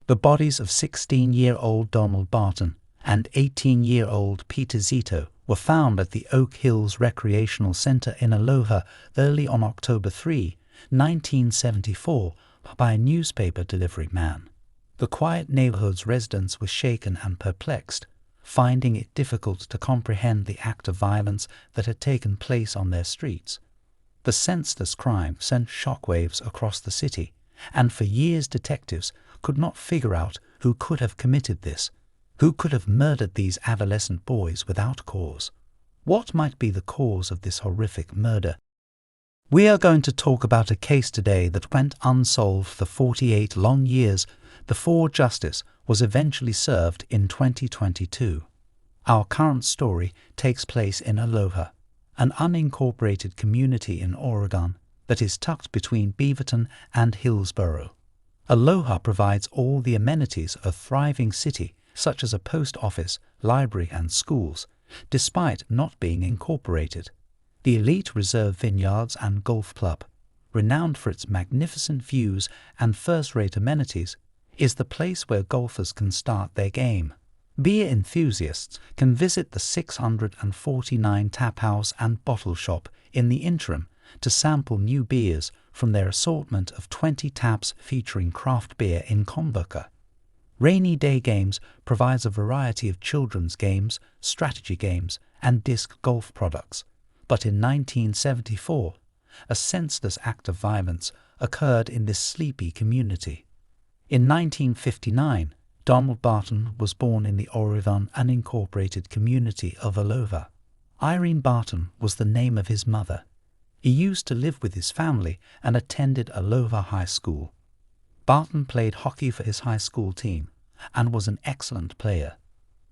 The bodies of 16-year-old Donald Barton and 18-year-old Peter Zito were found at the Oak Hills Recreational Center in Aloha early on October 3, 1974, by a newspaper delivery man. The quiet neighborhood's residents were shaken and perplexed, finding it difficult to comprehend the act of violence that had taken place on their streets. The senseless crime sent shockwaves across the city, and for years detectives could not figure out who could have committed this, who could have murdered these adolescent boys without cause. What might be the cause of this horrific murder? We are going to talk about a case today that went unsolved for 48 long years before justice was eventually served in 2022. Our current story takes place in Aloha, an unincorporated community in Oregon that is tucked between Beaverton and Hillsborough. Aloha provides all the amenities of a thriving city, such as a post office, library, and schools, despite not being incorporated. The elite Reserve Vineyards and Golf Club, renowned for its magnificent views and first-rate amenities, is the place where golfers can start their game. Beer enthusiasts can visit the 649 tap house and bottle shop in the interim to sample new beers from their assortment of 20 taps featuring craft beer in kombucha. Rainy Day Games provides a variety of children's games, strategy games, and disc golf products. But in 1974, a senseless act of violence occurred in this sleepy community. In 1959, Donald Barton was born in the Oregon unincorporated community of Aloha. Irene Barton was the name of his mother. He used to live with his family and attended Aloha High School. Barton played hockey for his high school team and was an excellent player.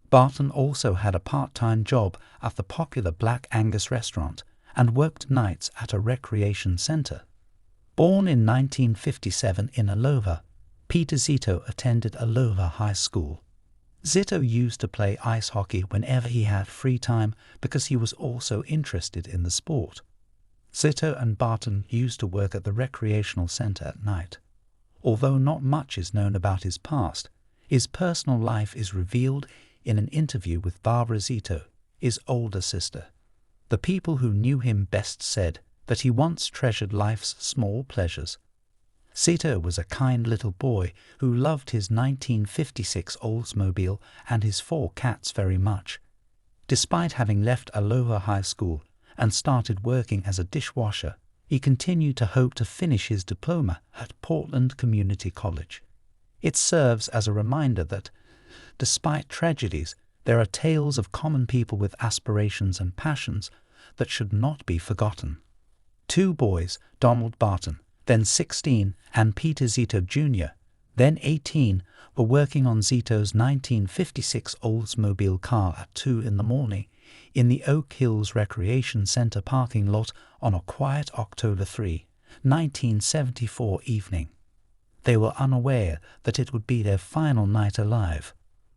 Barton also had a part-time job at the popular Black Angus restaurant and worked nights at a recreation center. Born in 1957 in Aloha, Peter Zito attended Aloha High School. Zito used to play ice hockey whenever he had free time because he was also interested in the sport. Zito and Barton used to work at the recreational center at night. Although not much is known about his past, his personal life is revealed in an interview with Barbara Zito, his older sister. The people who knew him best said that he once treasured life's small pleasures. Zito was a kind little boy who loved his 1956 Oldsmobile and his 4 cats very much. Despite having left Aloha High School and started working as a dishwasher, he continued to hope to finish his diploma at Portland Community College. It serves as a reminder that, despite tragedies, there are tales of common people with aspirations and passions that should not be forgotten. 2 boys, Donald Barton, then 16, and Peter Zito Jr., then 18, were working on Zito's 1956 Oldsmobile car at 2 in the morning in the Oak Hills Recreation Center parking lot on a quiet October 3, 1974 evening. They were unaware that it would be their final night alive.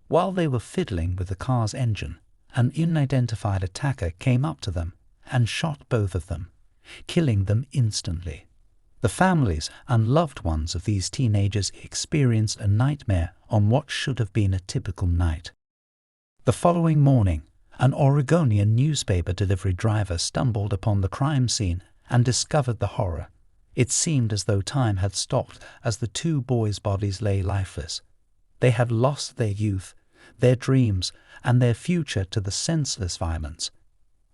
While they were fiddling with the car's engine, an unidentified attacker came up to them and shot both of them, killing them instantly. The families and loved ones of these teenagers experienced a nightmare on what should have been a typical night. The following morning, an Oregonian newspaper delivery driver stumbled upon the crime scene and discovered the horror. It seemed as though time had stopped as the 2 boys' bodies lay lifeless. They had lost their youth, their dreams, and their future to the senseless violence.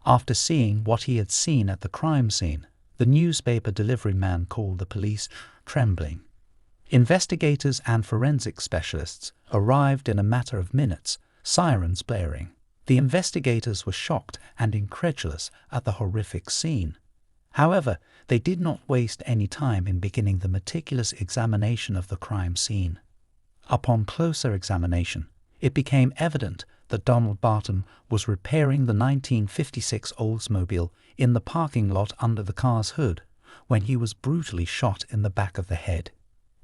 After seeing what he had seen at the crime scene, the newspaper delivery man called the police, trembling. Investigators and forensic specialists arrived in a matter of minutes, sirens blaring. The investigators were shocked and incredulous at the horrific scene. However, they did not waste any time in beginning the meticulous examination of the crime scene. Upon closer examination, it became evident that Donald Barton was repairing the 1956 Oldsmobile in the parking lot under the car's hood when he was brutally shot in the back of the head.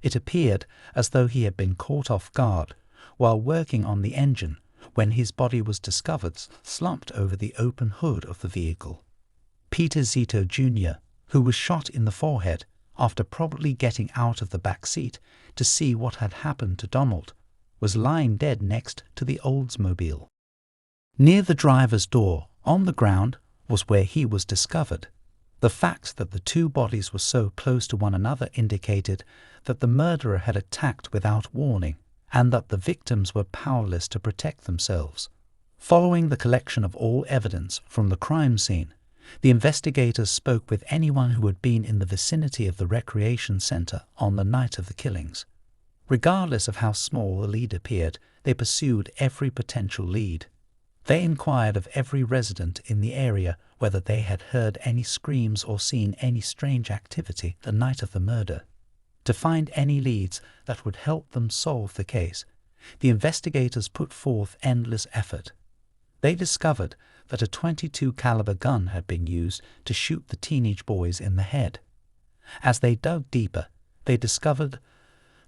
It appeared as though he had been caught off guard while working on the engine when his body was discovered slumped over the open hood of the vehicle. Peter Zito Jr., who was shot in the forehead, after probably getting out of the back seat to see what had happened to Donald, was lying dead next to the Oldsmobile. Near the driver's door, on the ground, was where he was discovered. The fact that the two bodies were so close to one another indicated that the murderer had attacked without warning and that the victims were powerless to protect themselves. Following the collection of all evidence from the crime scene, the investigators spoke with anyone who had been in the vicinity of the recreation center on the night of the killings. Regardless of how small the lead appeared, they pursued every potential lead. They inquired of every resident in the area whether they had heard any screams or seen any strange activity the night of the murder. To find any leads that would help them solve the case, the investigators put forth endless effort. They discovered that a .22 caliber gun had been used to shoot the teenage boys in the head. As they dug deeper, they discovered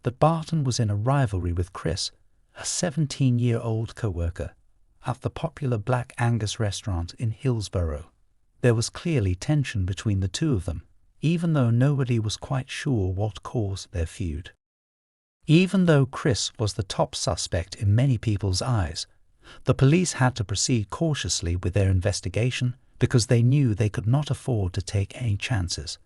that Barton was in a rivalry with Chris, a 17-year-old co-worker, at the popular Black Angus restaurant in Hillsborough. There was clearly tension between the two of them, even though nobody was quite sure what caused their feud. Even though Chris was the top suspect in many people's eyes, the police had to proceed cautiously with their investigation because they knew they could not afford to take any chances.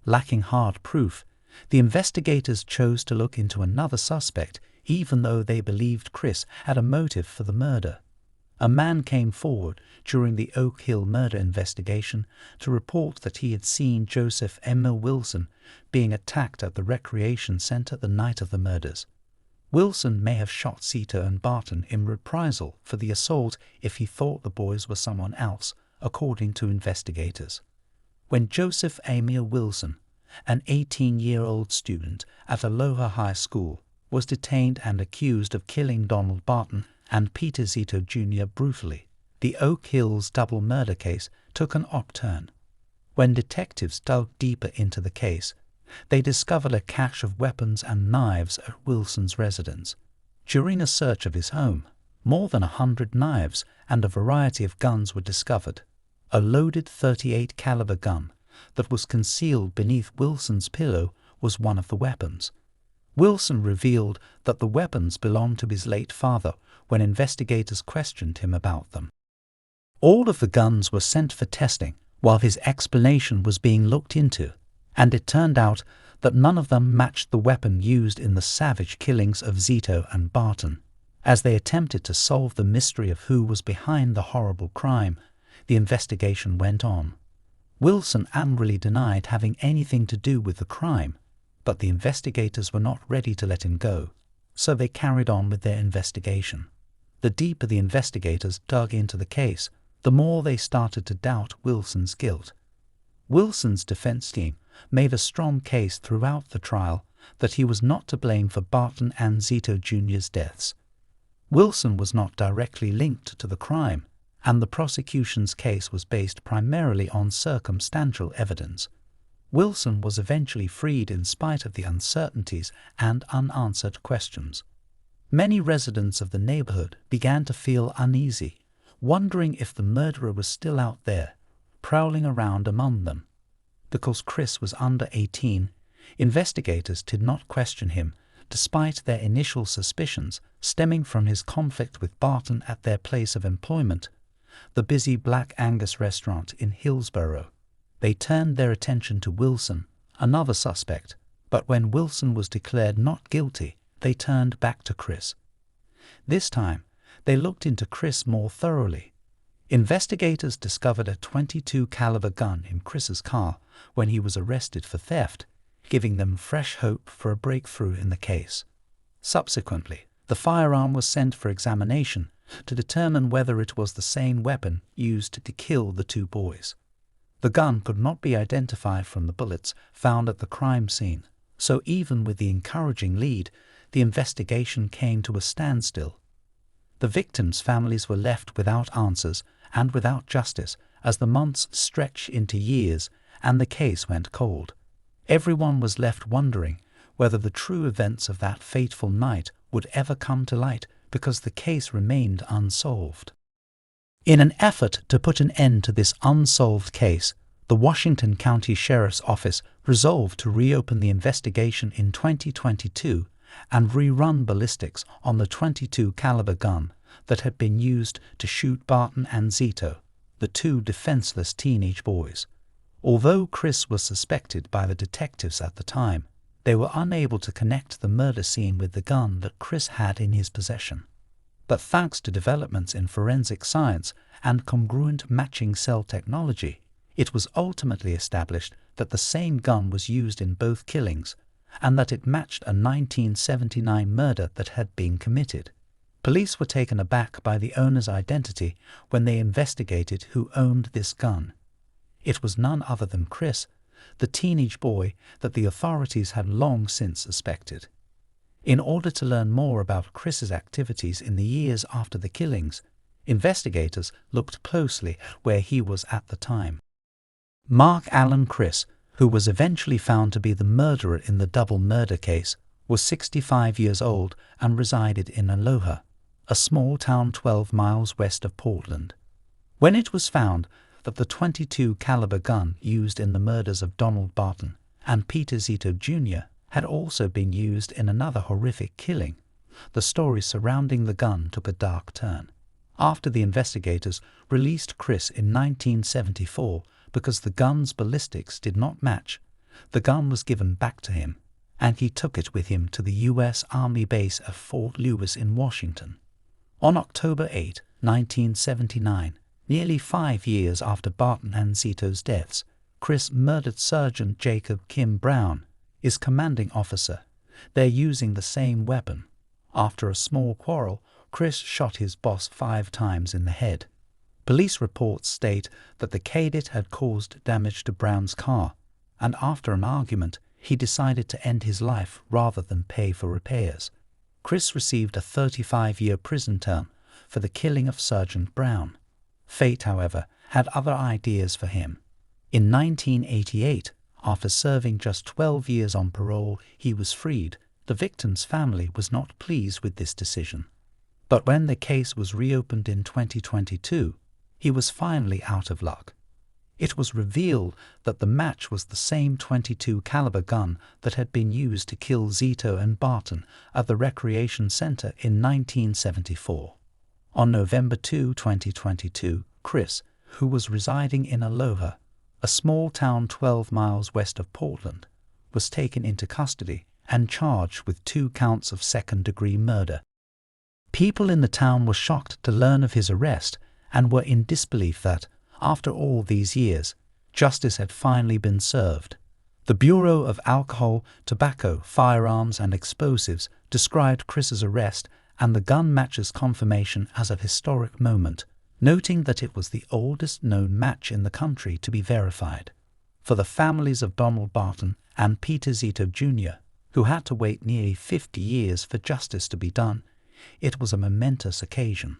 Lacking hard proof, the investigators chose to look into another suspect even though they believed Chris had a motive for the murder. A man came forward during the Oak Hill murder investigation to report that he had seen Joseph Emil Wilson being attacked at the recreation center the night of the murders. Wilson may have shot Zito and Barton in reprisal for the assault if he thought the boys were someone else, according to investigators. When Joseph Emil Wilson, an 18-year-old student at Aloha High School, was detained and accused of killing Donald Barton and Peter Zito Jr. brutally, the Oak Hills double murder case took an upturn. When detectives dug deeper into the case, they discovered a cache of weapons and knives at Wilson's residence. During a search of his home, more than 100 knives and a variety of guns were discovered. A loaded .38 caliber gun that was concealed beneath Wilson's pillow was one of the weapons. Wilson revealed that the weapons belonged to his late father when investigators questioned him about them. All of the guns were sent for testing while his explanation was being looked into, and it turned out that none of them matched the weapon used in the savage killings of Zito and Barton. As they attempted to solve the mystery of who was behind the horrible crime, the investigation went on. Wilson angrily denied having anything to do with the crime, but the investigators were not ready to let him go, so they carried on with their investigation. The deeper the investigators dug into the case, the more they started to doubt Wilson's guilt. Wilson's defense team made a strong case throughout the trial that he was not to blame for Barton and Zito Jr.'s deaths. Wilson was not directly linked to the crime, and the prosecution's case was based primarily on circumstantial evidence. Wilson was eventually freed in spite of the uncertainties and unanswered questions. Many residents of the neighborhood began to feel uneasy, wondering if the murderer was still out there, prowling around among them. Because Chris was under 18, investigators did not question him, despite their initial suspicions stemming from his conflict with Barton at their place of employment, the busy Black Angus restaurant in Hillsborough. They turned their attention to Wilson, another suspect, but when Wilson was declared not guilty, they turned back to Chris. This time, they looked into Chris more thoroughly. Investigators discovered a .22 caliber gun in Chris's car when he was arrested for theft, giving them fresh hope for a breakthrough in the case. Subsequently, the firearm was sent for examination to determine whether it was the same weapon used to kill the two boys. The gun could not be identified from the bullets found at the crime scene, so even with the encouraging lead, the investigation came to a standstill. The victims' families were left without answers and without justice as the months stretched into years and the case went cold. Everyone was left wondering whether the true events of that fateful night would ever come to light because the case remained unsolved. In an effort to put an end to this unsolved case, the Washington County Sheriff's Office resolved to reopen the investigation in 2022 and rerun ballistics on the .22 caliber gun that had been used to shoot Barton and Zito, the two defenseless teenage boys. Although Chris was suspected by the detectives at the time, they were unable to connect the murder scene with the gun that Chris had in his possession. But thanks to developments in forensic science and congruent matching cell technology, it was ultimately established that the same gun was used in both killings and that it matched a 1979 murder that had been committed. Police were taken aback by the owner's identity when they investigated who owned this gun. It was none other than Chris, the teenage boy that the authorities had long since suspected. In order to learn more about Chris's activities in the years after the killings, investigators looked closely where he was at the time. Mark Allen Chris, who was eventually found to be the murderer in the double murder case, was 65 years old and resided in Aloha, a small town 12 miles west of Portland. When it was found that the .22 caliber gun used in the murders of Donald Barton and Peter Zito Jr. had also been used in another horrific killing, the story surrounding the gun took a dark turn. After the investigators released Chris in 1974 because the gun's ballistics did not match, the gun was given back to him, and he took it with him to the U.S. Army base of Fort Lewis in Washington. On October 8, 1979, nearly 5 years after Barton and Zito's deaths, Chris murdered Sergeant Jacob Kim Brown, his commanding officer. They're using the same weapon. After a small quarrel, Chris shot his boss 5 times in the head. Police reports state that the cadet had caused damage to Brown's car, and after an argument, he decided to end his life rather than pay for repairs. Chris received a 35-year prison term for the killing of Sergeant Brown. Fate, however, had other ideas for him. In 1988, after serving just 12 years on parole, he was freed. The victim's family was not pleased with this decision. But when the case was reopened in 2022, he was finally out of luck. It was revealed that the match was the same .22 caliber gun that had been used to kill Zito and Barton at the recreation center in 1974. On November 2, 2022, Chris, who was residing in Aloha, a small town 12 miles west of Portland, was taken into custody and charged with 2 counts of second-degree murder. People in the town were shocked to learn of his arrest and were in disbelief that, after all these years, justice had finally been served. The Bureau of Alcohol, Tobacco, Firearms and Explosives described Chris's arrest and the gun match's confirmation as a historic moment, noting that it was the oldest known match in the country to be verified. For the families of Donald Barton and Peter Zito Jr., who had to wait nearly 50 years for justice to be done, it was a momentous occasion.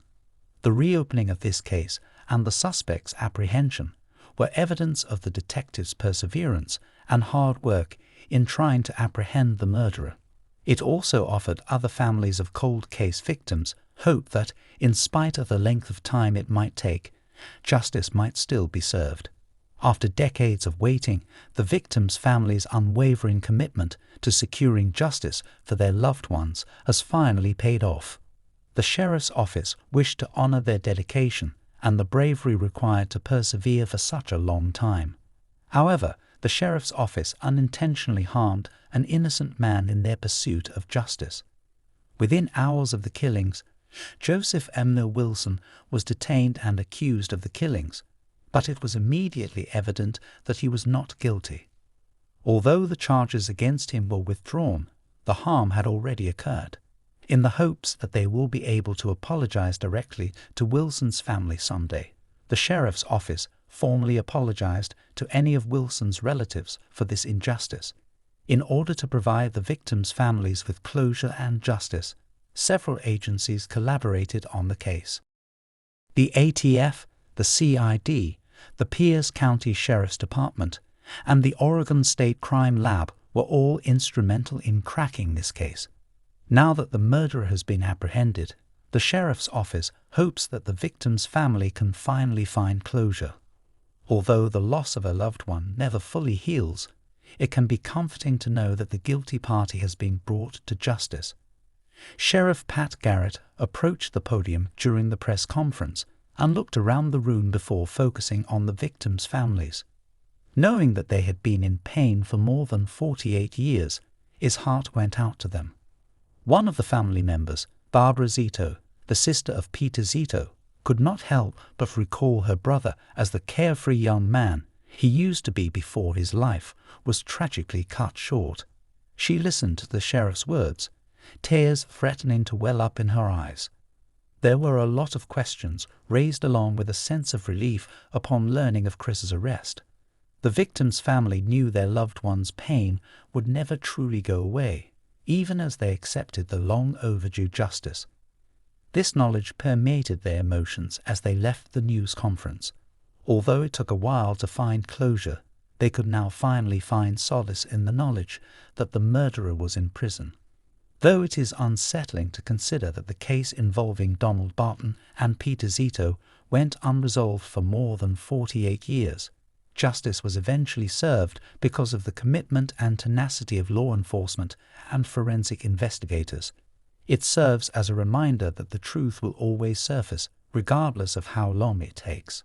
The reopening of this case and the suspect's apprehension were evidence of the detectives' perseverance and hard work in trying to apprehend the murderer. It also offered other families of cold case victims hope that, in spite of the length of time it might take, justice might still be served. After decades of waiting, the victims' families' unwavering commitment to securing justice for their loved ones has finally paid off. The sheriff's office wished to honor their dedication and the bravery required to persevere for such a long time. However, the sheriff's office unintentionally harmed an innocent man in their pursuit of justice. Within hours of the killings, Joseph Emner Wilson was detained and accused of the killings, but it was immediately evident that he was not guilty. Although the charges against him were withdrawn, the harm had already occurred. In the hopes that they will be able to apologize directly to Wilson's family someday, the sheriff's office formally apologized to any of Wilson's relatives for this injustice. In order to provide the victims' families with closure and justice, several agencies collaborated on the case. The ATF, the CID, the Pierce County Sheriff's Department, and the Oregon State Crime Lab were all instrumental in cracking this case. Now that the murderer has been apprehended, the sheriff's office hopes that the victim's family can finally find closure. Although the loss of a loved one never fully heals, it can be comforting to know that the guilty party has been brought to justice. Sheriff Pat Garrett approached the podium during the press conference and looked around the room before focusing on the victims' families. Knowing that they had been in pain for more than 48 years, his heart went out to them. One of the family members, Barbara Zito, the sister of Peter Zito, could not help but recall her brother as the carefree young man he used to be before his life was tragically cut short. She listened to the sheriff's words, tears threatening to well up in her eyes. There were a lot of questions raised along with a sense of relief upon learning of Chris's arrest. The victim's family knew their loved one's pain would never truly go away, even as they accepted the long overdue justice. This knowledge permeated their emotions as they left the news conference. Although it took a while to find closure, they could now finally find solace in the knowledge that the murderer was in prison. Though it is unsettling to consider that the case involving Donald Barton and Peter Zito went unresolved for more than 48 years, justice was eventually served because of the commitment and tenacity of law enforcement and forensic investigators. It serves as a reminder that the truth will always surface, regardless of how long it takes.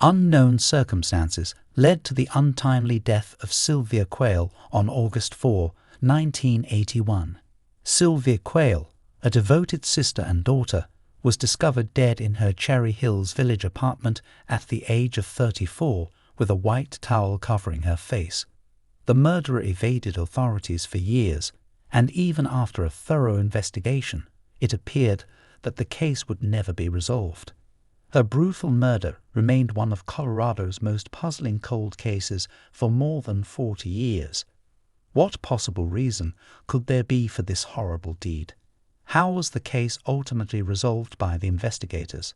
Unknown circumstances led to the untimely death of Sylvia Quayle on August 4, 1981. Sylvia Quayle, a devoted sister and daughter, was discovered dead in her Cherry Hills Village apartment at the age of 34 with a white towel covering her face. The murderer evaded authorities for years, and even after a thorough investigation, it appeared that the case would never be resolved. Her brutal murder remained one of Colorado's most puzzling cold cases for more than 40 years. What possible reason could there be for this horrible deed? How was the case ultimately resolved by the investigators?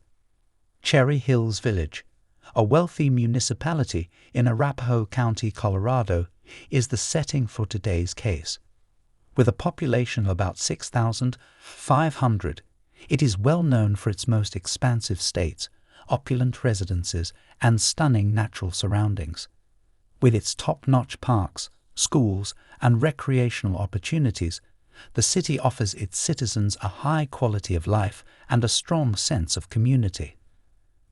Cherry Hills Village, a wealthy municipality in Arapahoe County, Colorado, is the setting for today's case. With a population of about 6,500, it is well known for its most expansive estates, opulent residences, and stunning natural surroundings. With its top-notch parks, schools, and recreational opportunities, the city offers its citizens a high quality of life and a strong sense of community.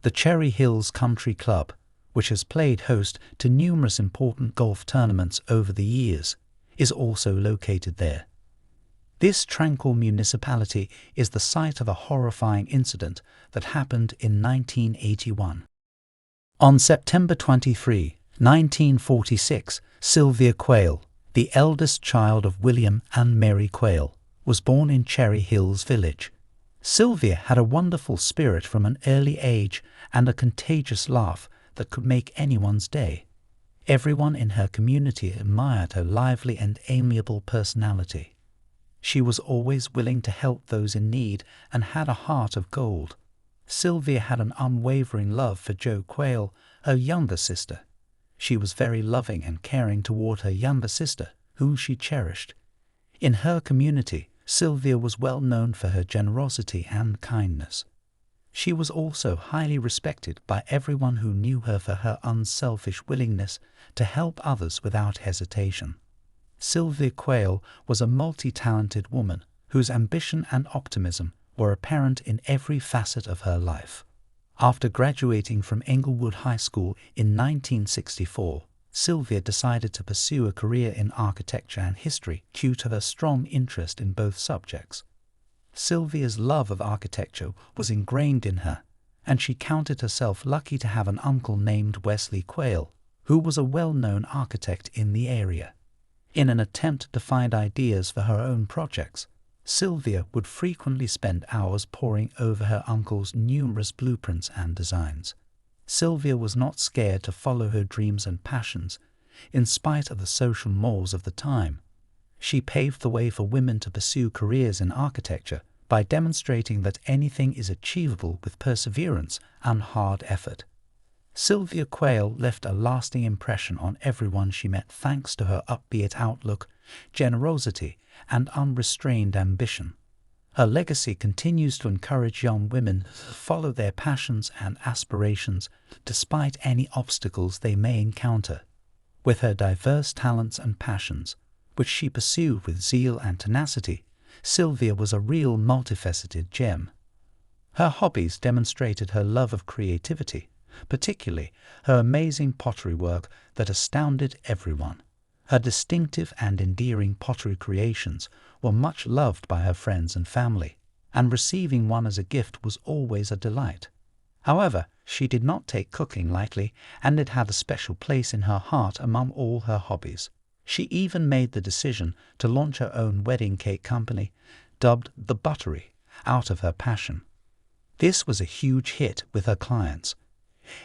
The Cherry Hills Country Club, which has played host to numerous important golf tournaments over the years, is also located there. This tranquil municipality is the site of a horrifying incident that happened in 1981. On September 23, 1946, Sylvia Quayle, the eldest child of William and Mary Quayle, was born in Cherry Hills Village. Sylvia had a wonderful spirit from an early age and a contagious laugh that could make anyone's day. Everyone in her community admired her lively and amiable personality. She was always willing to help those in need and had a heart of gold. Sylvia had an unwavering love for Jo Quayle, her younger sister. She was very loving and caring toward her younger sister, whom she cherished. In her community, Sylvia was well known for her generosity and kindness. She was also highly respected by everyone who knew her for her unselfish willingness to help others without hesitation. Sylvia Quayle was a multi-talented woman whose ambition and optimism were apparent in every facet of her life. After graduating from Englewood High School in 1964, Sylvia decided to pursue a career in architecture and history due to her strong interest in both subjects. Sylvia's love of architecture was ingrained in her, and she counted herself lucky to have an uncle named Wesley Quayle, who was a well-known architect in the area. In an attempt to find ideas for her own projects, Sylvia would frequently spend hours poring over her uncle's numerous blueprints and designs. Sylvia was not scared to follow her dreams and passions, in spite of the social mores of the time. She paved the way for women to pursue careers in architecture by demonstrating that anything is achievable with perseverance and hard effort. Sylvia Quayle left a lasting impression on everyone she met thanks to her upbeat outlook, generosity, and unrestrained ambition. Her legacy continues to encourage young women to follow their passions and aspirations despite any obstacles they may encounter. With her diverse talents and passions, which she pursued with zeal and tenacity, Sylvia was a real multifaceted gem. Her hobbies demonstrated her love of creativity, particularly her amazing pottery work that astounded everyone. Her distinctive and endearing pottery creations were much loved by her friends and family, and receiving one as a gift was always a delight. However, she did not take cooking lightly, and it had a special place in her heart among all her hobbies. She even made the decision to launch her own wedding cake company, dubbed The Buttery, out of her passion. This was a huge hit with her clients.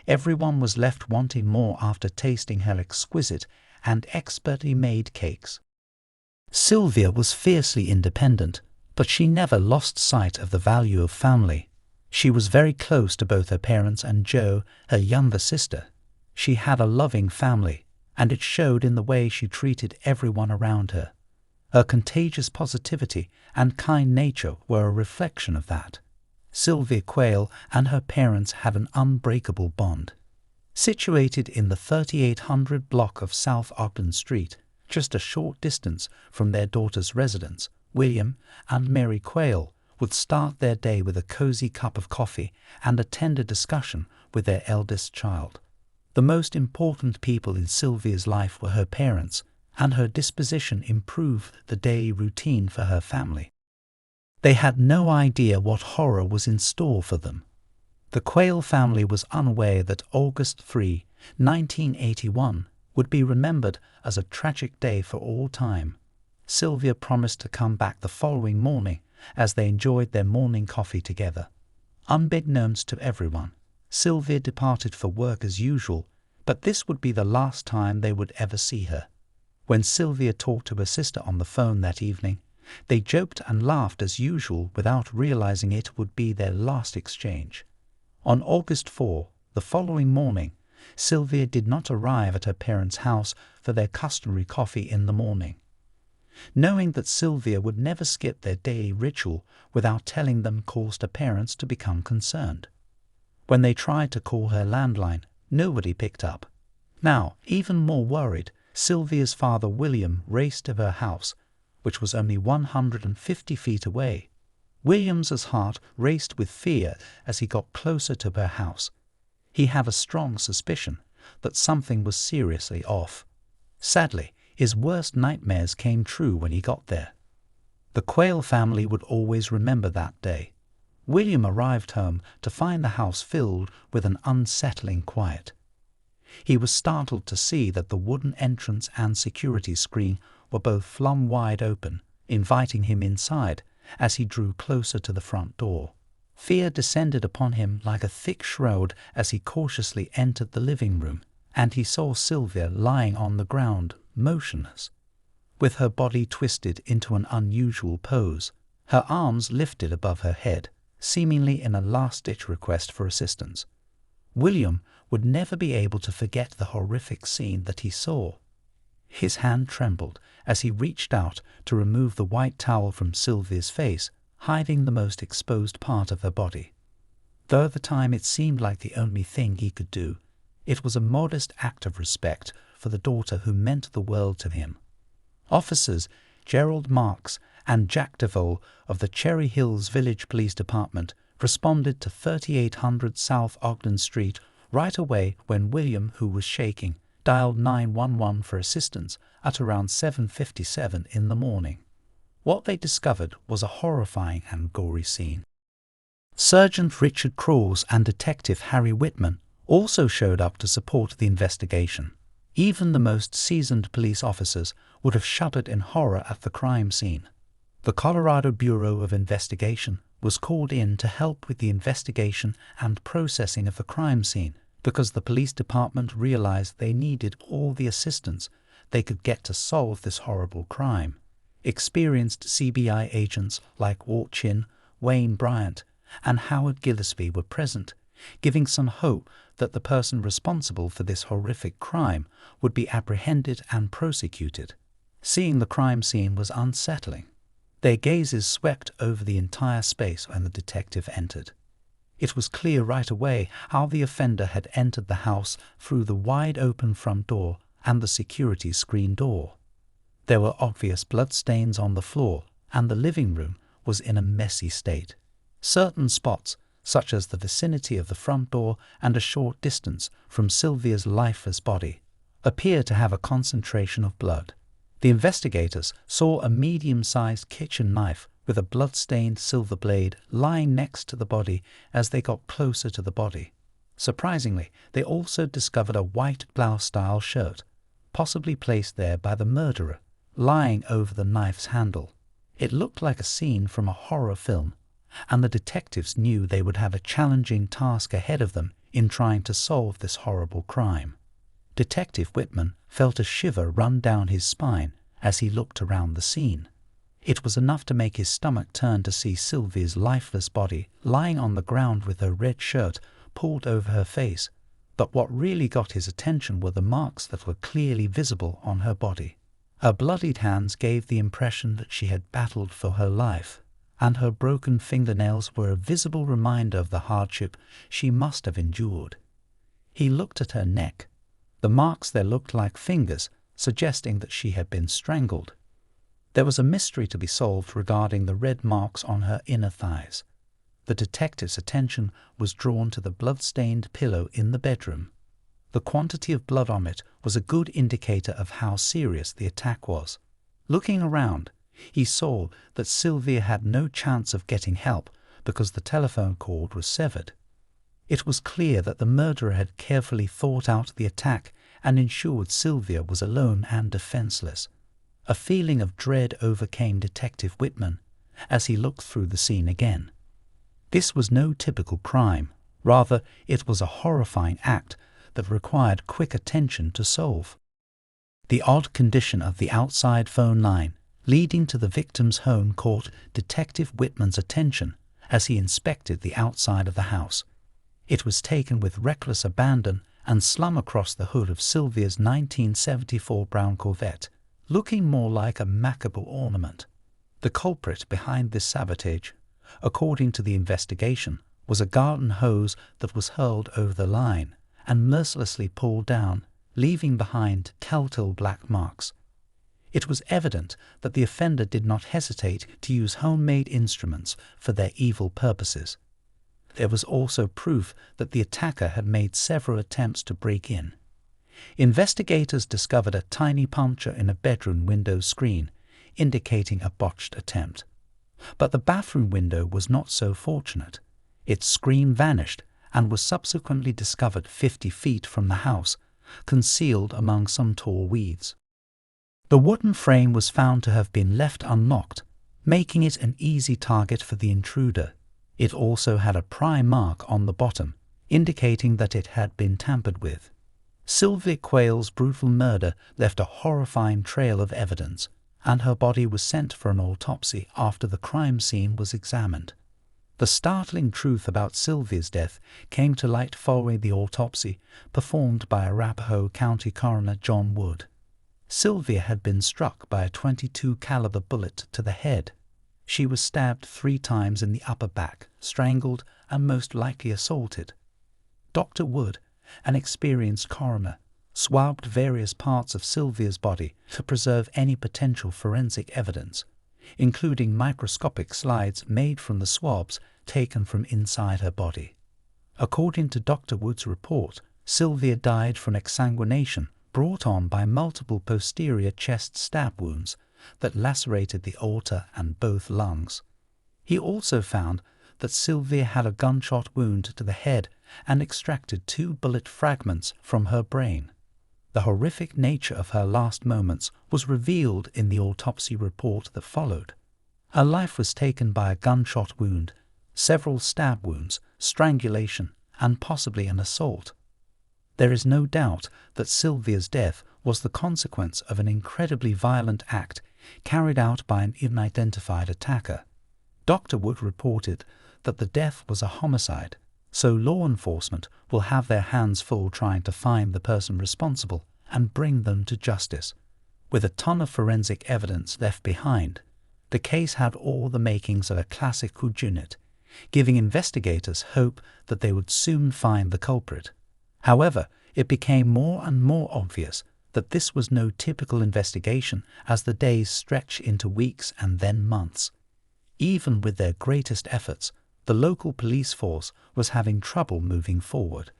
Everyone was left wanting more after tasting her exquisite and expertly made cakes. Sylvia was fiercely independent, but she never lost sight of the value of family. She was very close to both her parents and Jo, her younger sister. She had a loving family, and it showed in the way she treated everyone around her. Her contagious positivity and kind nature were a reflection of that. Sylvia Quayle and her parents had an unbreakable bond. Situated in the 3800 block of South Ogden Street, just a short distance from their daughter's residence, William and Mary Quayle would start their day with a cozy cup of coffee and a tender discussion with their eldest child. The most important people in Sylvia's life were her parents, and her disposition improved the daily routine for her family. They had no idea what horror was in store for them. The Quayle family was unaware that August 3, 1981, would be remembered as a tragic day for all time. Sylvia promised to come back the following morning as they enjoyed their morning coffee together. Unbeknownst to everyone, Sylvia departed for work as usual, but this would be the last time they would ever see her. When Sylvia talked to her sister on the phone that evening, they joked and laughed as usual without realizing it would be their last exchange. On August 4, the following morning, Sylvia did not arrive at her parents' house for their customary coffee in the morning. Knowing that Sylvia would never skip their daily ritual without telling them caused her parents to become concerned. When they tried to call her landline, nobody picked up. Now, even more worried, Sylvia's father William raced to her house, which was only 150 feet away. William's heart raced with fear as he got closer to her house. He had a strong suspicion that something was seriously off. Sadly, his worst nightmares came true when he got there. The Quayle family would always remember that day. William arrived home to find the house filled with an unsettling quiet. He was startled to see that the wooden entrance and security screen were both flung wide open, inviting him inside as he drew closer to the front door. Fear descended upon him like a thick shroud as he cautiously entered the living room, and he saw Sylvia lying on the ground, motionless, with her body twisted into an unusual pose, her arms lifted above her head, seemingly in a last-ditch request for assistance. William would never be able to forget the horrific scene that he saw. His hand trembled as he reached out to remove the white towel from Sylvia's face, hiding the most exposed part of her body. Though at the time it seemed like the only thing he could do, it was a modest act of respect for the daughter who meant the world to him. Officers Gerald Marks and Jack DeVole of the Cherry Hills Village Police Department responded to 3800 South Ogden Street right away when William, who was shaking, dialed 911 for assistance at around 7:57 in the morning. What they discovered was a horrifying and gory scene. Sergeant Richard Crawls and Detective Harry Whitman also showed up to support the investigation. Even the most seasoned police officers would have shuddered in horror at the crime scene. The Colorado Bureau of Investigation was called in to help with the investigation and processing of the crime scene because the police department realized they needed all the assistance they could get to solve this horrible crime. Experienced CBI agents like Walt Chin, Wayne Bryant, and Howard Gillespie were present, giving some hope that the person responsible for this horrific crime would be apprehended and prosecuted. Seeing the crime scene was unsettling. Their gazes swept over the entire space when the detective entered. It was clear right away how the offender had entered the house through the wide-open front door and the security screen door. There were obvious bloodstains on the floor, and the living room was in a messy state. Certain spots, such as the vicinity of the front door and a short distance from Sylvia's lifeless body, appeared to have a concentration of blood. The investigators saw a medium-sized kitchen knife with a blood-stained silver blade lying next to the body as they got closer to the body. Surprisingly, they also discovered a white blouse-style shirt, possibly placed there by the murderer, lying over the knife's handle. It looked like a scene from a horror film, and the detectives knew they would have a challenging task ahead of them in trying to solve this horrible crime. Detective Whitman felt a shiver run down his spine as he looked around the scene. It was enough to make his stomach turn to see Sylvia's lifeless body lying on the ground with her red shirt pulled over her face, but what really got his attention were the marks that were clearly visible on her body. Her bloodied hands gave the impression that she had battled for her life, and her broken fingernails were a visible reminder of the hardship she must have endured. He looked at her neck. The marks there looked like fingers, suggesting that she had been strangled. There was a mystery to be solved regarding the red marks on her inner thighs. The detective's attention was drawn to the blood-stained pillow in the bedroom. The quantity of blood on it was a good indicator of how serious the attack was. Looking around, he saw that Sylvia had no chance of getting help because the telephone cord was severed. It was clear that the murderer had carefully thought out the attack and ensured Sylvia was alone and defenseless. A feeling of dread overcame Detective Whitman as he looked through the scene again. This was no typical crime. Rather, it was a horrifying act that required quick attention to solve. The odd condition of the outside phone line leading to the victim's home caught Detective Whitman's attention as he inspected the outside of the house. It was taken with reckless abandon and slung across the hood of Sylvia's 1974 brown Corvette, looking more like a macabre ornament. The culprit behind this sabotage, according to the investigation, was a garden hose that was hurled over the line and mercilessly pulled down, leaving behind telltale black marks. It was evident that the offender did not hesitate to use homemade instruments for their evil purposes. There was also proof that the attacker had made several attempts to break in. Investigators discovered a tiny puncture in a bedroom window screen, indicating a botched attempt. But the bathroom window was not so fortunate. Its screen vanished and was subsequently discovered 50 feet from the house, concealed among some tall weeds. The wooden frame was found to have been left unlocked, making it an easy target for the intruder. It also had a pry mark on the bottom, indicating that it had been tampered with. Sylvia Quayle's brutal murder left a horrifying trail of evidence, and her body was sent for an autopsy after the crime scene was examined. The startling truth about Sylvia's death came to light following the autopsy performed by Arapahoe County coroner John Wood. Sylvia had been struck by a .22 caliber bullet to the head. She was stabbed 3 times in the upper back, strangled, and most likely assaulted. Dr. Wood, an experienced coroner, swabbed various parts of Sylvia's body to preserve any potential forensic evidence, including microscopic slides made from the swabs taken from inside her body. According to Dr. Wood's report, Sylvia died from exsanguination brought on by multiple posterior chest stab wounds that lacerated the aorta and both lungs. He also found that Sylvia had a gunshot wound to the head and extracted 2 bullet fragments from her brain. The horrific nature of her last moments was revealed in the autopsy report that followed. Her life was taken by a gunshot wound, several stab wounds, strangulation, and possibly an assault. There is no doubt that Sylvia's death was the consequence of an incredibly violent act carried out by an unidentified attacker. Dr. Wood reported that the death was a homicide, so law enforcement will have their hands full trying to find the person responsible and bring them to justice. With a ton of forensic evidence left behind, The case had all the makings of a classic whodunit, giving investigators hope that they would soon find the culprit. However, it became more and more obvious that this was no typical investigation as the days stretched into weeks and then months. Even with their greatest efforts, the local police force was having trouble moving forward.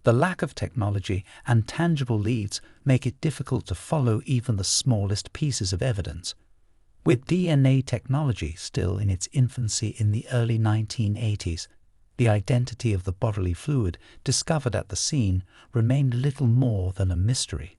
The lack of technology and tangible leads make it difficult to follow even the smallest pieces of evidence. With DNA technology still in its infancy in the early 1980s, the identity of the bodily fluid discovered at the scene remained little more than a mystery.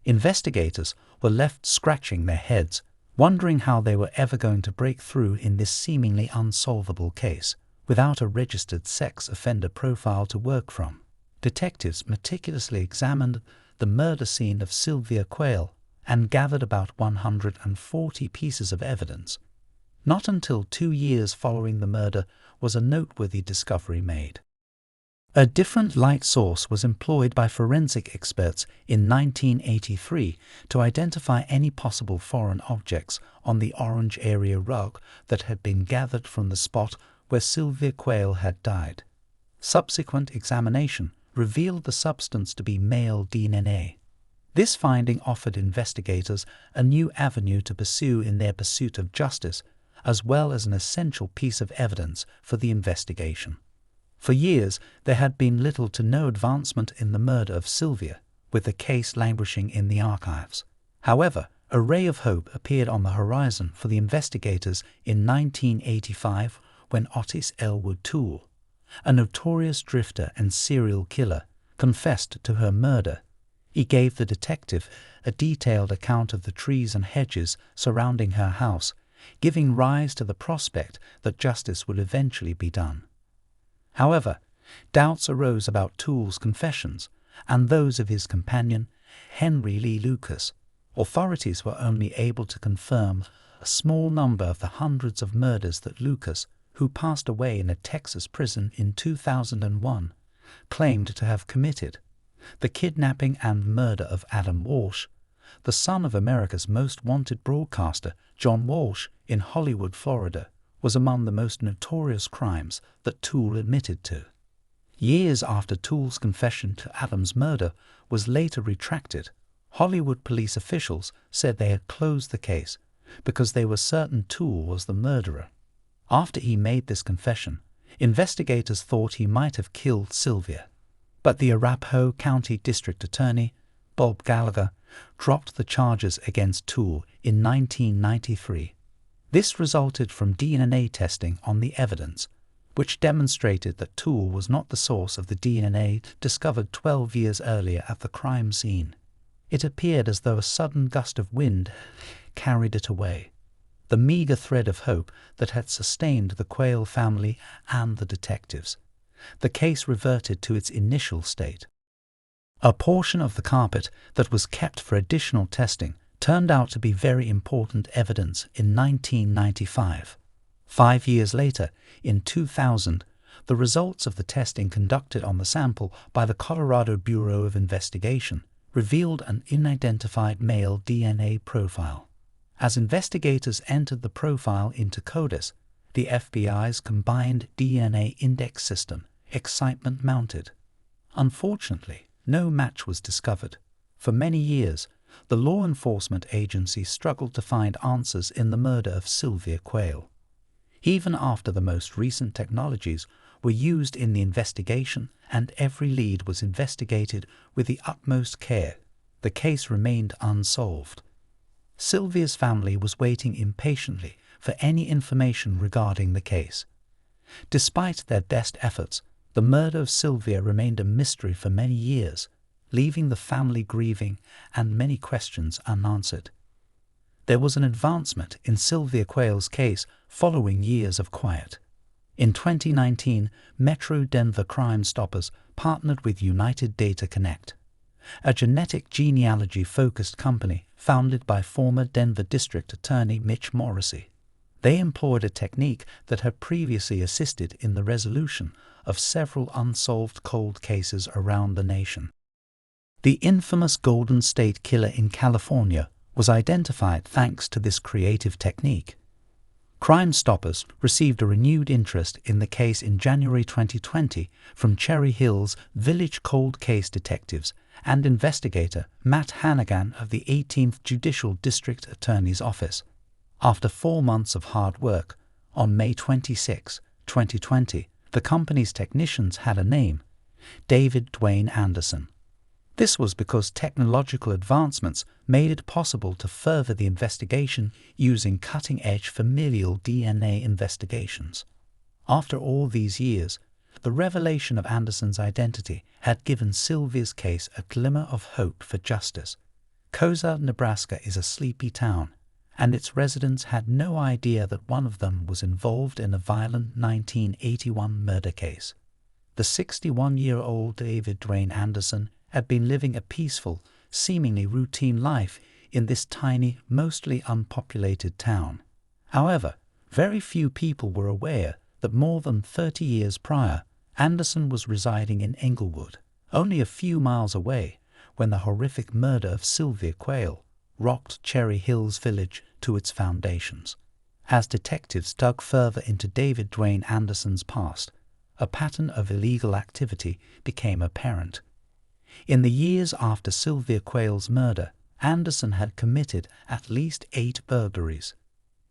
Investigators were left scratching their heads, wondering how they were ever going to break through in this seemingly unsolvable case, without a registered sex offender profile to work from. Detectives meticulously examined the murder scene of Sylvia Quayle and gathered about 140 pieces of evidence. Not until 2 years following the murder was a noteworthy discovery made. A different light source was employed by forensic experts in 1983 to identify any possible foreign objects on the orange area rug that had been gathered from the spot where Sylvia Quayle had died. Subsequent examination revealed the substance to be male DNA. This finding offered investigators a new avenue to pursue in their pursuit of justice, as well as an essential piece of evidence for the investigation. For years, there had been little to no advancement in the murder of Sylvia, with the case languishing in the archives. However, a ray of hope appeared on the horizon for the investigators in 1985 when Otis Elwood Toole, a notorious drifter and serial killer, confessed to her murder. He gave the detective a detailed account of the trees and hedges surrounding her house, giving rise to the prospect that justice would eventually be done. However, doubts arose about Toole's confessions and those of his companion, Henry Lee Lucas. Authorities were only able to confirm a small number of the hundreds of murders that Lucas, who passed away in a Texas prison in 2001, claimed to have committed. The kidnapping and murder of Adam Walsh, the son of America's most wanted broadcaster, John Walsh, in Hollywood, Florida, was among the most notorious crimes that Toole admitted to. Years after Toole's confession to Adam's murder was later retracted, Hollywood police officials said they had closed the case because they were certain Toole was the murderer. After he made this confession, investigators thought he might have killed Sylvia. But the Arapahoe County District Attorney, Bob Gallagher, dropped the charges against Toole in 1993. This resulted from DNA testing on the evidence, which demonstrated that Toole was not the source of the DNA discovered 12 years earlier at the crime scene. It appeared as though a sudden gust of wind carried it away, the meager thread of hope that had sustained the Quayle family and the detectives. The case reverted to its initial state. A portion of the carpet that was kept for additional testing turned out to be very important evidence in 1995. 5 years later, in 2000, the results of the testing conducted on the sample by the Colorado Bureau of Investigation revealed an unidentified male DNA profile. As investigators entered the profile into CODIS, the FBI's combined DNA index system, excitement mounted. Unfortunately, no match was discovered. For many years, the law enforcement agency struggled to find answers in the murder of Sylvia Quayle. Even after the most recent technologies were used in the investigation and every lead was investigated with the utmost care, the case remained unsolved. Sylvia's family was waiting impatiently for any information regarding the case. Despite their best efforts, the murder of Sylvia remained a mystery for many years, leaving the family grieving and many questions unanswered. There was an advancement in Sylvia Quayle's case following years of quiet. In 2019, Metro Denver Crime Stoppers partnered with United Data Connect, a genetic genealogy-focused company founded by former Denver District Attorney Mitch Morrissey. They employed a technique that had previously assisted in the resolution of several unsolved cold cases around the nation. The infamous Golden State Killer in California was identified thanks to this creative technique. Crime Stoppers received a renewed interest in the case in January 2020 from Cherry Hill's Village Cold Case detectives and investigator Matt Hannigan of the 18th Judicial District Attorney's Office. After 4 months of hard work, on May 26, 2020, the company's technicians had a name: David Dwayne Anderson. This was because technological advancements made it possible to further the investigation using cutting-edge familial DNA investigations. After all these years, the revelation of Anderson's identity had given Sylvia's case a glimmer of hope for justice. Cozad, Nebraska is a sleepy town, and its residents had no idea that one of them was involved in a violent 1981 murder case. The 61-year-old David Dwayne Anderson had been living a peaceful, seemingly routine life in this tiny, mostly unpopulated town. However, very few people were aware that more than 30 years prior, Anderson was residing in Englewood, only a few miles away, when the horrific murder of Sylvia Quayle rocked Cherry Hills Village to its foundations. As detectives dug further into David Dwayne Anderson's past, a pattern of illegal activity became apparent. In the years after Sylvia Quayle's murder, Anderson had committed at least 8 burglaries.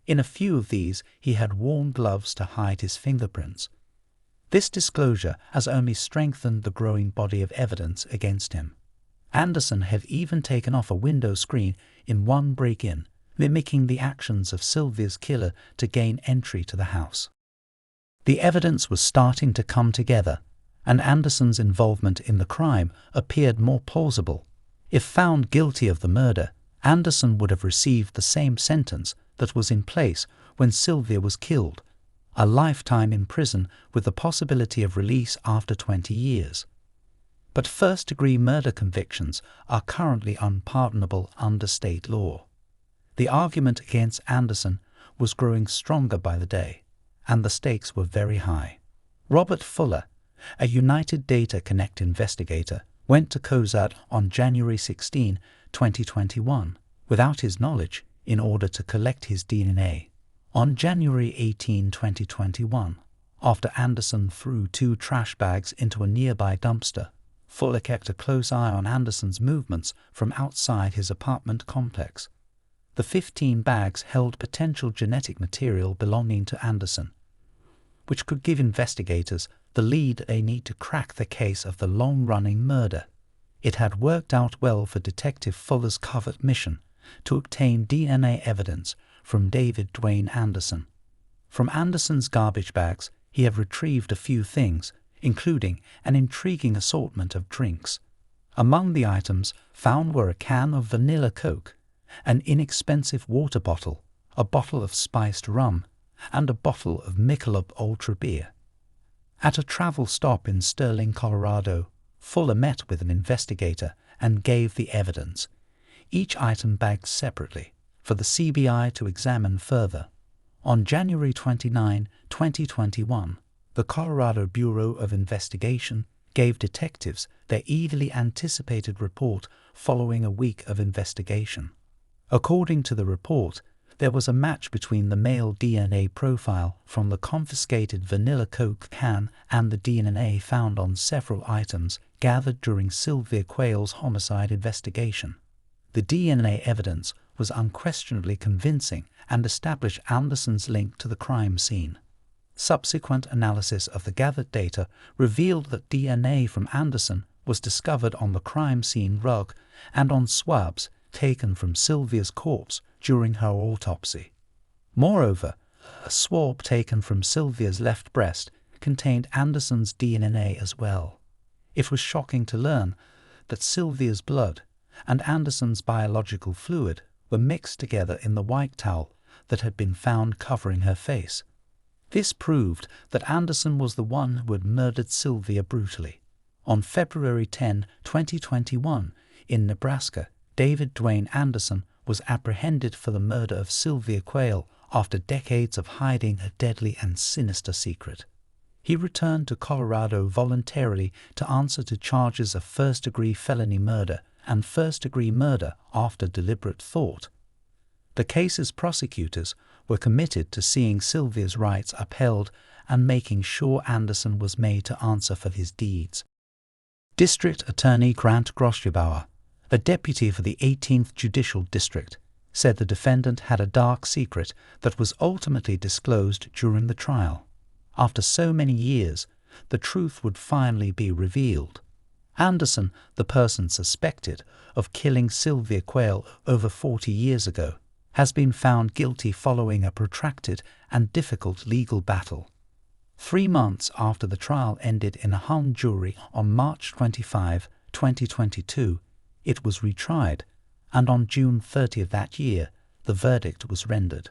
In a few of these, he had worn gloves to hide his fingerprints. This disclosure has only strengthened the growing body of evidence against him. Anderson had even taken off a window screen in one break-in, mimicking the actions of Sylvia's killer to gain entry to the house. The evidence was starting to come together, and Anderson's involvement in the crime appeared more plausible. If found guilty of the murder, Anderson would have received the same sentence that was in place when Sylvia was killed, a lifetime in prison with the possibility of release after 20 years. But first-degree murder convictions are currently unpardonable under state law. The argument against Anderson was growing stronger by the day, and the stakes were very high. Robert Fuller, a United Data Connect investigator, went to Cozad on January 16, 2021, without his knowledge, in order to collect his DNA. On January 18, 2021, after Anderson threw 2 trash bags into a nearby dumpster, Fuller kept a close eye on Anderson's movements from outside his apartment complex. The 15 bags held potential genetic material belonging to Anderson, which could give investigators the lead they need to crack the case of the long-running murder. It had worked out well for Detective Fuller's covert mission to obtain DNA evidence from David Dwayne Anderson. From Anderson's garbage bags, he had retrieved a few things, including an intriguing assortment of drinks. Among the items found were a can of vanilla Coke, an inexpensive water bottle, a bottle of spiced rum, and a bottle of Michelob Ultra beer. At a travel stop in Sterling, Colorado, Fuller met with an investigator and gave the evidence, each item bagged separately, for the CBI to examine further. On January 29, 2021, the Colorado Bureau of Investigation gave detectives their eagerly anticipated report following a week of investigation. According to the report, there was a match between the male DNA profile from the confiscated vanilla Coke can and the DNA found on several items gathered during Sylvia Quayle's homicide investigation. The DNA evidence was unquestionably convincing and established Anderson's link to the crime scene. Subsequent analysis of the gathered data revealed that DNA from Anderson was discovered on the crime scene rug and on swabs taken from Sylvia's corpse during her autopsy. Moreover, a swab taken from Sylvia's left breast contained Anderson's DNA as well. It was shocking to learn that Sylvia's blood and Anderson's biological fluid were mixed together in the white towel that had been found covering her face. This proved that Anderson was the one who had murdered Sylvia brutally. On February 10, 2021, in Nebraska, David Dwayne Anderson was apprehended for the murder of Sylvia Quayle after decades of hiding a deadly and sinister secret. He returned to Colorado voluntarily to answer to charges of first-degree felony murder and first-degree murder after deliberate thought. The case's prosecutors were committed to seeing Sylvia's rights upheld and making sure Anderson was made to answer for his deeds. District Attorney Grant Groschubauer, a deputy for the 18th Judicial District, said the defendant had a dark secret that was ultimately disclosed during the trial. After so many years, the truth would finally be revealed. Anderson, the person suspected of killing Sylvia Quayle over 40 years ago, has been found guilty following a protracted and difficult legal battle. 3 months after the trial ended in a hung jury on March 25, 2022, it was retried, and on June 30 of that year, the verdict was rendered.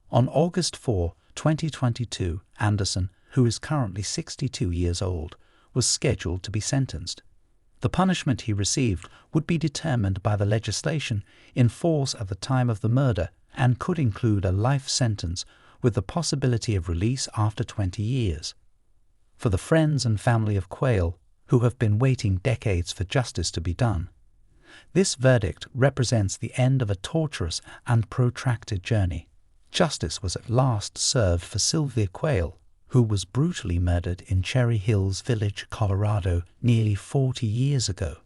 On August 4, 2022, Anderson, who is currently 62 years old, was scheduled to be sentenced. The punishment he received would be determined by the legislation in force at the time of the murder and could include a life sentence with the possibility of release after 20 years. For the friends and family of Quayle, who have been waiting decades for justice to be done, this verdict represents the end of a torturous and protracted journey. Justice was at last served for Sylvia Quayle, who was brutally murdered in Cherry Hills Village, Colorado, nearly 40 years ago.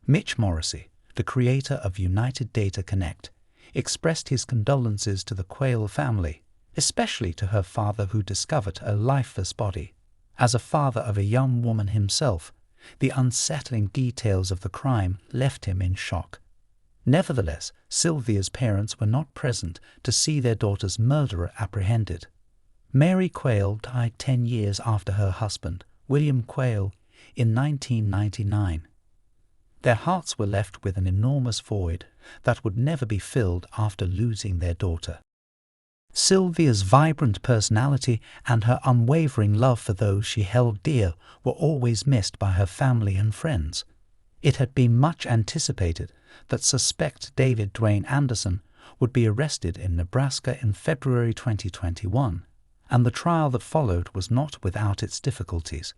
Mitch Morrissey, the creator of United Data Connect, expressed his condolences to the Quayle family, especially to her father who discovered a lifeless body. As a father of a young woman himself, the unsettling details of the crime left him in shock. Nevertheless, Sylvia's parents were not present to see their daughter's murderer apprehended. Mary Quayle died 10 years after her husband, William Quayle, in 1999. Their hearts were left with an enormous void that would never be filled after losing their daughter. Sylvia's vibrant personality and her unwavering love for those she held dear were always missed by her family and friends. It had been much anticipated that suspect David Dwayne Anderson would be arrested in Nebraska in February 2021, and the trial that followed was not without its difficulties.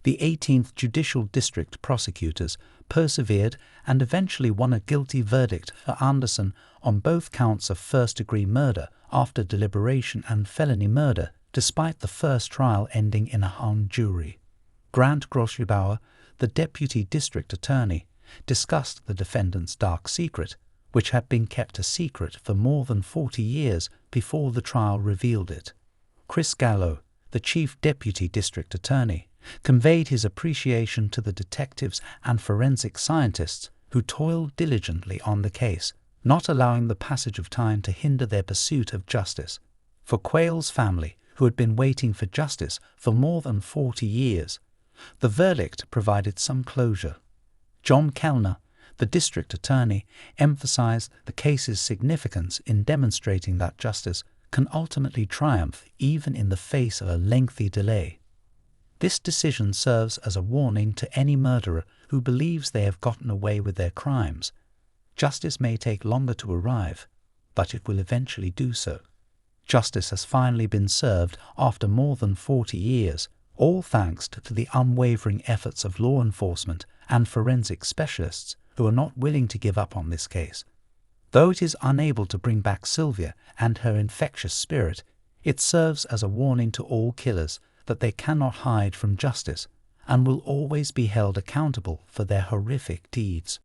The 18th Judicial District prosecutors persevered and eventually won a guilty verdict for Anderson on both counts of first-degree murder after deliberation and felony murder, despite the first trial ending in a hung jury. Grant Groschubauer, the deputy district attorney, discussed the defendant's dark secret, which had been kept a secret for more than 40 years before the trial revealed it. Chris Gallo, the chief deputy district attorney, conveyed his appreciation to the detectives and forensic scientists who toiled diligently on the case, not allowing the passage of time to hinder their pursuit of justice. For Quayle's family, who had been waiting for justice for more than 40 years, the verdict provided some closure. John Kellner, the district attorney, emphasized the case's significance in demonstrating that justice can ultimately triumph even in the face of a lengthy delay. This decision serves as a warning to any murderer who believes they have gotten away with their crimes. Justice may take longer to arrive, but it will eventually do so. Justice has finally been served after more than 40 years, all thanks to the unwavering efforts of law enforcement and forensic specialists who are not willing to give up on this case. Though it is unable to bring back Sylvia and her infectious spirit, it serves as a warning to all killers that they cannot hide from justice and will always be held accountable for their horrific deeds.